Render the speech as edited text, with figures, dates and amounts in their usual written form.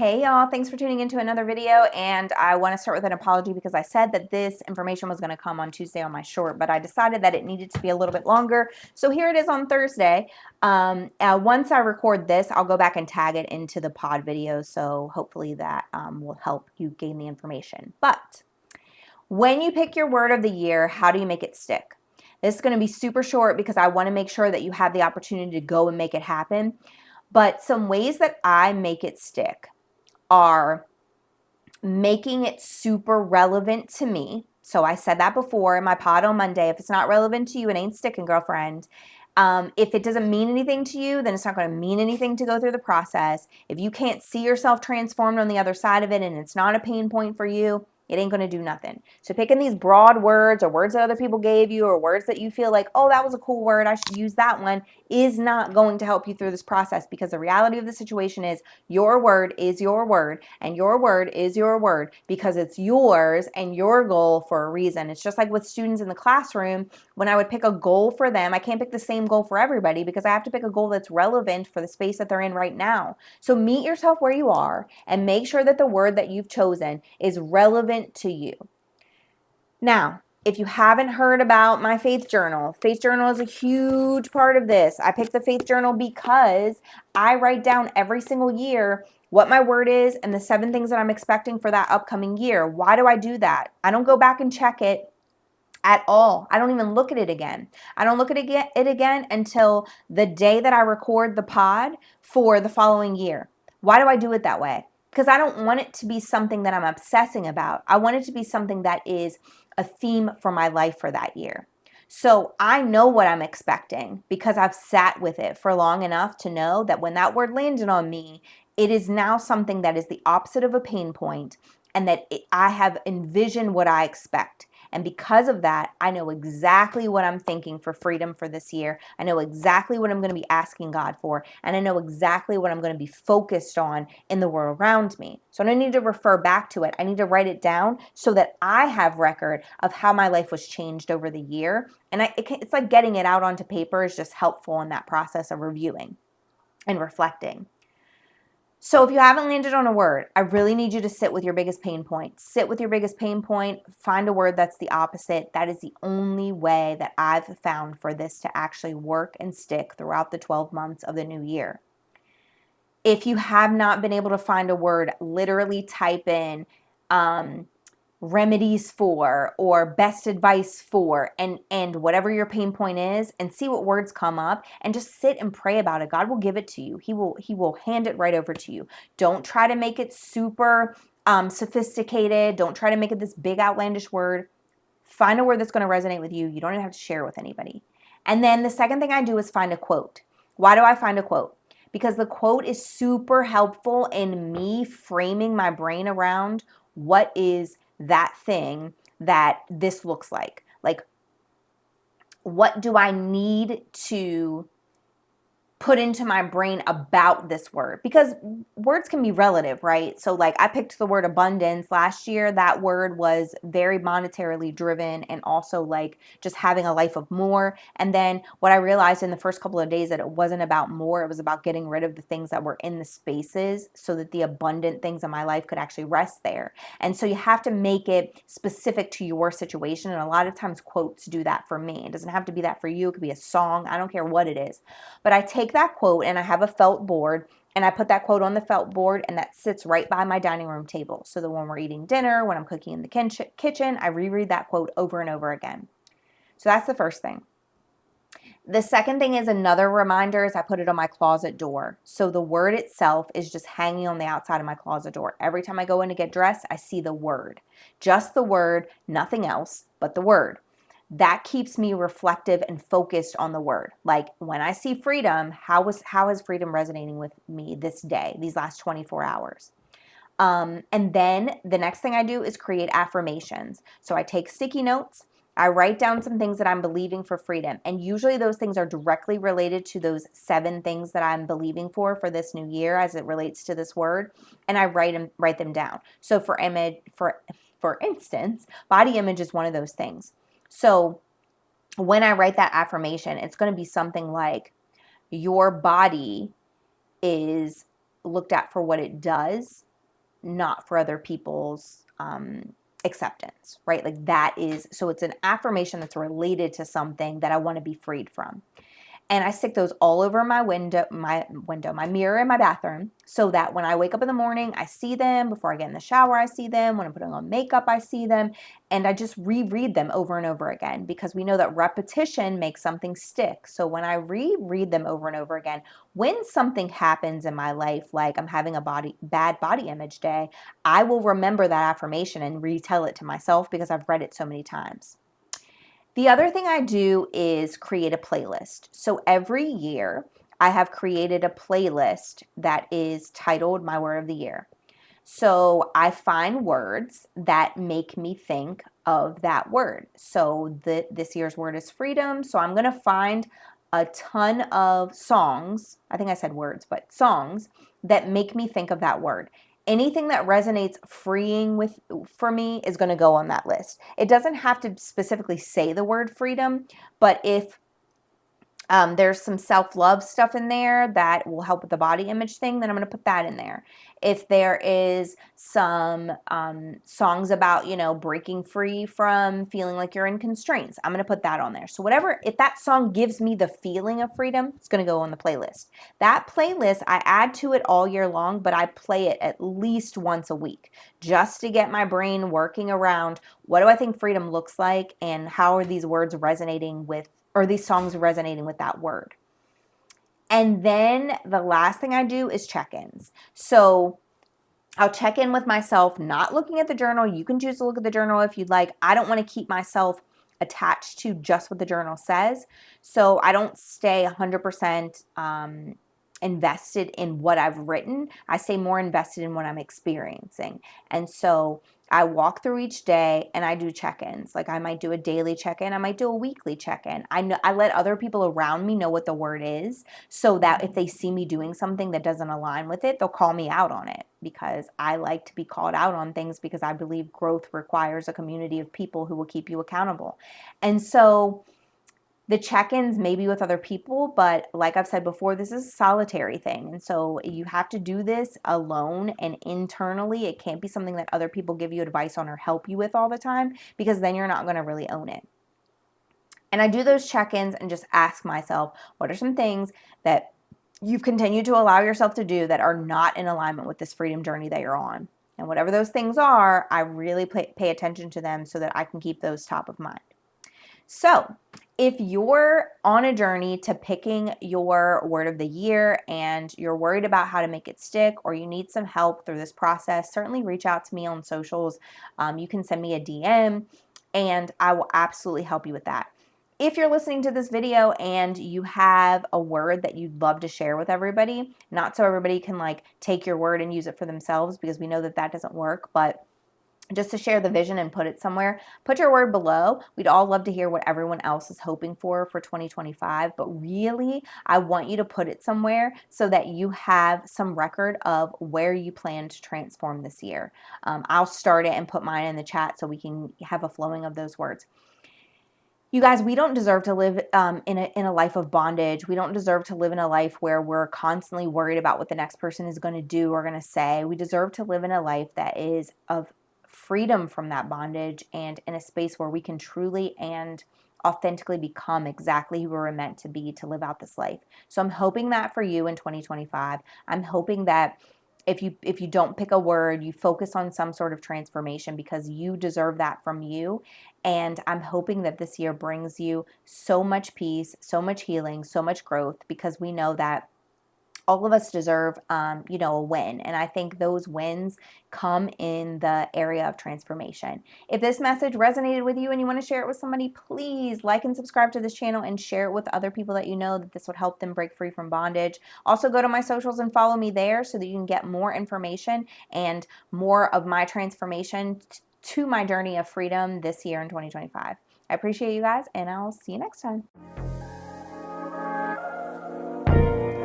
Hey y'all, thanks for tuning into another video, and I want to start with an apology because I said that this information was going to come on Tuesday on my short, but I decided that it needed to be a little bit longer, so here it is on Thursday. Once I record this, I'll go back and tag it into the pod video, so hopefully that will help you gain the information. But when you pick your word of the year, how do you make it stick? This is going to be super short because I want to make sure that you have the opportunity to go and make it happen. But some ways that I make it stick are making it super relevant to me. So I said that before in my pod on Monday. If it's not relevant to you, it ain't sticking, girlfriend. If it doesn't mean anything to you, then it's not going to mean anything to go through the process. If you can't see yourself transformed on the other side of it and it's not a pain point for you, it ain't going to do nothing. So picking these broad words or words that other people gave you or words that you feel like, oh, that was a cool word, I should use that one, is not going to help you through this process, because the reality of the situation is your word is your word and your word is your word because it's yours and your goal for a reason. It's just like with students in the classroom. When I would pick a goal for them, I can't pick the same goal for everybody because I have to pick a goal that's relevant for the space that they're in right now. So meet yourself where you are and make sure that the word that you've chosen is relevant to you. Now, if you haven't heard about my faith journal is a huge part of this. I picked the faith journal because I write down every single year what my word is and the 7 things that I'm expecting for that upcoming year. Why do I do that? I don't go back and check it at all. I don't even look at it again. I don't look at it again until the day that I record the pod for the following year. Why do I do it that way? Because I don't want it to be something that I'm obsessing about. I want it to be something that is a theme for my life for that year. So I know what I'm expecting because I've sat with it for long enough to know that when that word landed on me, it is now something that is the opposite of a pain point, and that I have envisioned what I expect. And because of that, I know exactly what I'm thinking for freedom for this year. I know exactly what I'm going to be asking God for. And I know exactly what I'm going to be focused on in the world around me. So I don't need to refer back to it. I need to write it down so that I have record of how my life was changed over the year. And it's like getting it out onto paper is just helpful in that process of reviewing and reflecting. So if you haven't landed on a word, I really need you to sit with your biggest pain point. Sit with your biggest pain point. Find a word that's the opposite. That is the only way that I've found for this to actually work and stick throughout the 12 months of the new year. If you have not been able to find a word, literally type in remedies for or best advice for and whatever your pain point is, and see what words come up and just sit and pray about it. God will give it to you. He will hand it right over to you. Don't try to make it super sophisticated. Don't try to make it this big outlandish word. Find a word that's going to resonate with you. You don't even have to share it with anybody. And then the second thing I do is find a quote. Why do I find a quote? Because the quote is super helpful in me framing my brain around what is that thing that this looks like. Like, what do I need to put into my brain about this word? Because words can be relative, right? So like I picked the word abundance last year. That word was very monetarily driven and also like just having a life of more. And then what I realized in the first couple of days that it wasn't about more, it was about getting rid of the things that were in the spaces so that the abundant things in my life could actually rest there. And so you have to make it specific to your situation. And a lot of times quotes do that for me. It doesn't have to be that for you. It could be a song. I don't care what it is. But I take that quote and I have a felt board and I put that quote on the felt board, and that sits right by my dining room table. So that when we're eating dinner, when I'm cooking in the kitchen, I reread that quote over and over again. So that's the first thing. The second thing is another reminder is I put it on my closet door. So the word itself is just hanging on the outside of my closet door. Every time I go in to get dressed, I see the word. Just the word, nothing else but the word. That keeps me reflective and focused on the word. Like when I see freedom, how is freedom resonating with me this day, these last 24 hours? And then the next thing I do is create affirmations. So I take sticky notes. I write down some things that I'm believing for freedom. And usually those things are directly related to those 7 things that I'm believing for this new year as it relates to this word. And I write them down. So for instance, body image is one of those things. So when I write that affirmation, it's going to be something like, your body is looked at for what it does, not for other people's acceptance, right? Like that is, so it's an affirmation that's related to something that I want to be freed from. And I stick those all over my my mirror in my bathroom, so that when I wake up in the morning, I see them. Before I get in the shower, I see them. When I'm putting on makeup, I see them. And I just reread them over and over again, because we know that repetition makes something stick. So when I reread them over and over again, when something happens in my life, like I'm having a bad body image day, I will remember that affirmation and retell it to myself because I've read it so many times. The other thing I do is create a playlist. So every year I have created a playlist that is titled My Word of the Year. So I find words that make me think of that word. So this year's word is freedom. So I'm going to find a ton of songs. I think I said words, but songs that make me think of that word. Anything that resonates freeing with for me is going to go on that list. It doesn't have to specifically say the word freedom, but if there's some self-love stuff in there that will help with the body image thing, then I'm going to put that in there. If there is some songs about, breaking free from feeling like you're in constraints, I'm going to put that on there. So whatever, if that song gives me the feeling of freedom, it's going to go on the playlist. That playlist, I add to it all year long, but I play it at least once a week just to get my brain working around what do I think freedom looks like and how are these words resonating with, or these songs resonating with that word. And then the last thing I do is check-ins. So I'll check in with myself, not looking at the journal. You can choose to look at the journal if you'd like. I don't want to keep myself attached to just what the journal says. So I don't stay 100% invested in what I've written. I stay more invested in what I'm experiencing. And so I walk through each day and I do check-ins. Like I might do a daily check-in, I might do a weekly check-in. I let other people around me know what the word is, so that if they see me doing something that doesn't align with it, they'll call me out on it, because I like to be called out on things, because I believe growth requires a community of people who will keep you accountable. And so the check-ins may be with other people, but like I've said before, this is a solitary thing. And so you have to do this alone and internally. It can't be something that other people give you advice on or help you with all the time, because then you're not going to really own it. And I do those check-ins and just ask myself, what are some things that you've continued to allow yourself to do that are not in alignment with this freedom journey that you're on? And whatever those things are, I really pay attention to them so that I can keep those top of mind. So if you're on a journey to picking your word of the year and you're worried about how to make it stick, or you need some help through this process, certainly reach out to me on socials. You can send me a DM and I will absolutely help you with that. If you're listening to this video and you have a word that you'd love to share with everybody, not so everybody can like take your word and use it for themselves, because we know that that doesn't work, but just to share the vision and put it somewhere, put your word below. We'd all love to hear what everyone else is hoping for 2025, but really, I want you to put it somewhere so that you have some record of where you plan to transform this year. I'll start it and put mine in the chat so we can have a flowing of those words. You guys, we don't deserve to live in a life of bondage. We don't deserve to live in a life where we're constantly worried about what the next person is going to do or going to say. We deserve to live in a life that is of freedom from that bondage, and in a space where we can truly and authentically become exactly who we're meant to be to live out this life. So I'm hoping that for you in 2025. I'm hoping that if you don't pick a word, you focus on some sort of transformation, because you deserve that from you. And I'm hoping that this year brings you so much peace, so much healing, so much growth, because we know that all of us deserve, a win. And I think those wins come in the area of transformation. If this message resonated with you and you want to share it with somebody, please like and subscribe to this channel and share it with other people that you know that this would help them break free from bondage. Also, go to my socials and follow me there so that you can get more information and more of my transformation to my journey of freedom this year in 2025. I appreciate you guys, and I'll see you next time.